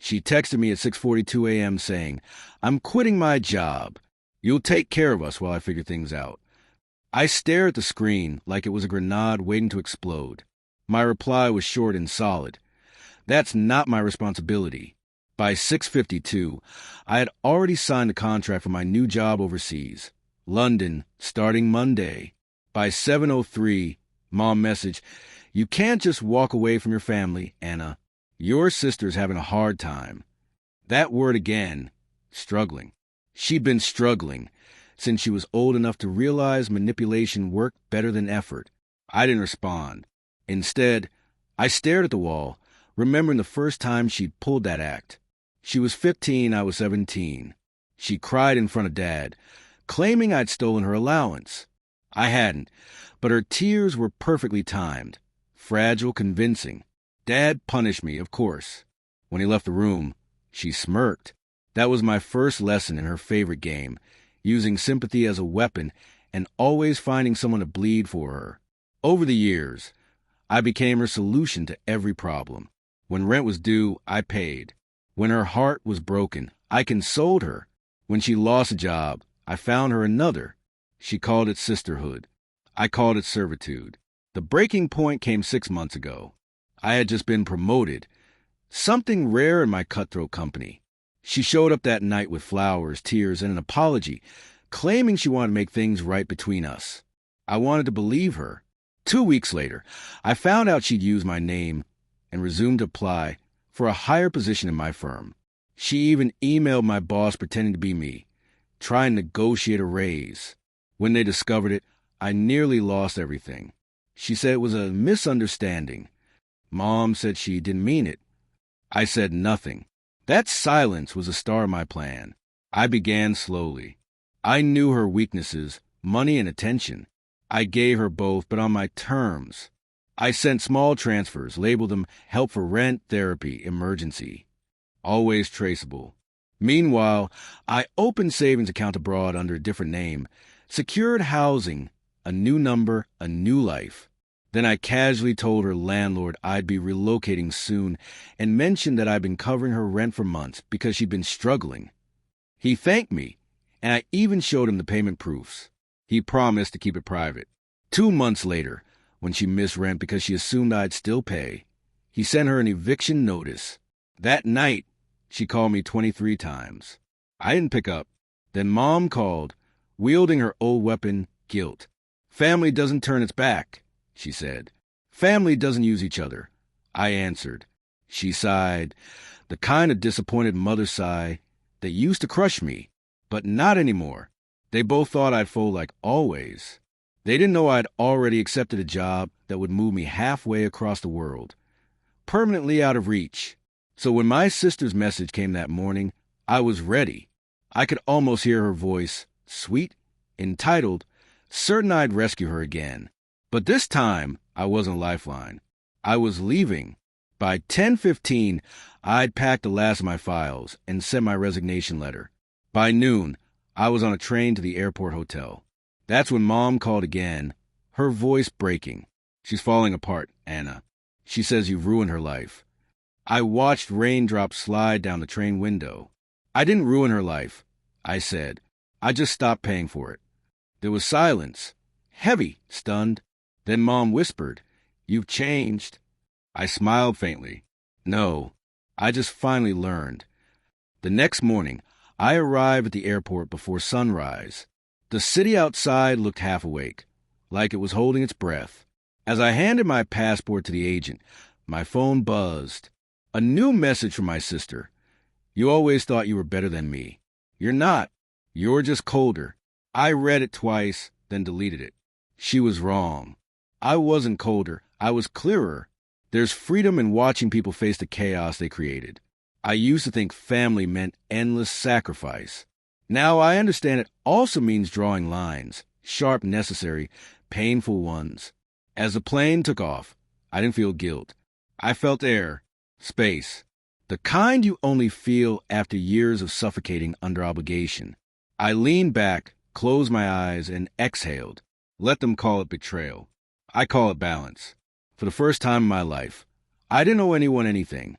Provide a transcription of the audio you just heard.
She texted me at 6:42 a.m. saying, "I'm quitting my job. You'll take care of us while I figure things out." I stared at the screen like it was a grenade waiting to explode. My reply was short and solid. "That's not my responsibility." By 6:52, I had already signed a contract for my new job overseas, London, starting Monday. By 7:03, Mom messaged, "You can't just walk away from your family, Anna. Your sister's having a hard time." That word again, struggling. She'd been struggling since she was old enough to realize manipulation worked better than effort. I didn't respond. Instead, I stared at the wall, remembering the first time she'd pulled that act. She was 15, I was 17. She cried in front of Dad, claiming I'd stolen her allowance. I hadn't, but her tears were perfectly timed, fragile, convincing. Dad punished me, of course. When he left the room, she smirked. That was my first lesson in her favorite game, using sympathy as a weapon and always finding someone to bleed for her. Over the years, I became her solution to every problem. When rent was due, I paid. When her heart was broken, I consoled her. When she lost a job, I found her another. She called it sisterhood. I called it servitude. The breaking point came 6 months ago. I had just been promoted, something rare in my cutthroat company. She showed up that night with flowers, tears, and an apology, claiming she wanted to make things right between us. I wanted to believe her. 2 weeks later, I found out she'd used my name and resumed to apply for a higher position in my firm. She even emailed my boss pretending to be me, trying to negotiate a raise. When they discovered it, I nearly lost everything. She said it was a misunderstanding. Mom said she didn't mean it. I said nothing. That silence was a star in my plan. I began slowly. I knew her weaknesses, money and attention. I gave her both, but on my terms. I sent small transfers, labeled them help for rent, therapy, emergency. Always traceable. Meanwhile, I opened savings account abroad under a different name, secured housing, a new number, a new life. Then I casually told her landlord I'd be relocating soon and mentioned that I'd been covering her rent for months because she'd been struggling. He thanked me, and I even showed him the payment proofs. He promised to keep it private. 2 months later, when she missed rent because she assumed I'd still pay, he sent her an eviction notice. That night, she called me 23 times. I didn't pick up. Then Mom called, wielding her old weapon, guilt. "Family doesn't turn its back," she said. "Family doesn't use each other." I answered. She sighed, the kind of disappointed mother sigh that used to crush me, but not anymore. They both thought I'd fold like always. They didn't know I'd already accepted a job that would move me halfway across the world, permanently out of reach. So when my sister's message came that morning, I was ready. I could almost hear her voice, sweet, entitled, certain I'd rescue her again. But this time, I wasn't a lifeline. I was leaving. By 10:15, I'd packed the last of my files and sent my resignation letter. By noon, I was on a train to the airport hotel. That's when Mom called again, her voice breaking. "She's falling apart, Anna. She says you've ruined her life." I watched raindrops slide down the train window. "I didn't ruin her life," I said. "I just stopped paying for it." There was silence, heavy, stunned. Then Mom whispered, "You've changed." I smiled faintly. "No, I just finally learned." The next morning, I arrived at the airport before sunrise. The city outside looked half awake, like it was holding its breath. As I handed my passport to the agent, my phone buzzed. A new message from my sister. "You always thought you were better than me. You're not. You're just colder." I read it twice, then deleted it. She was wrong. I wasn't colder. I was clearer. There's freedom in watching people face the chaos they created. I used to think family meant endless sacrifice. Now I understand it also means drawing lines, sharp, necessary, painful ones. As the plane took off, I didn't feel guilt. I felt air, space, the kind you only feel after years of suffocating under obligation. I leaned back, closed my eyes, and exhaled. Let them call it betrayal. I call it balance. For the first time in my life, I didn't owe anyone anything.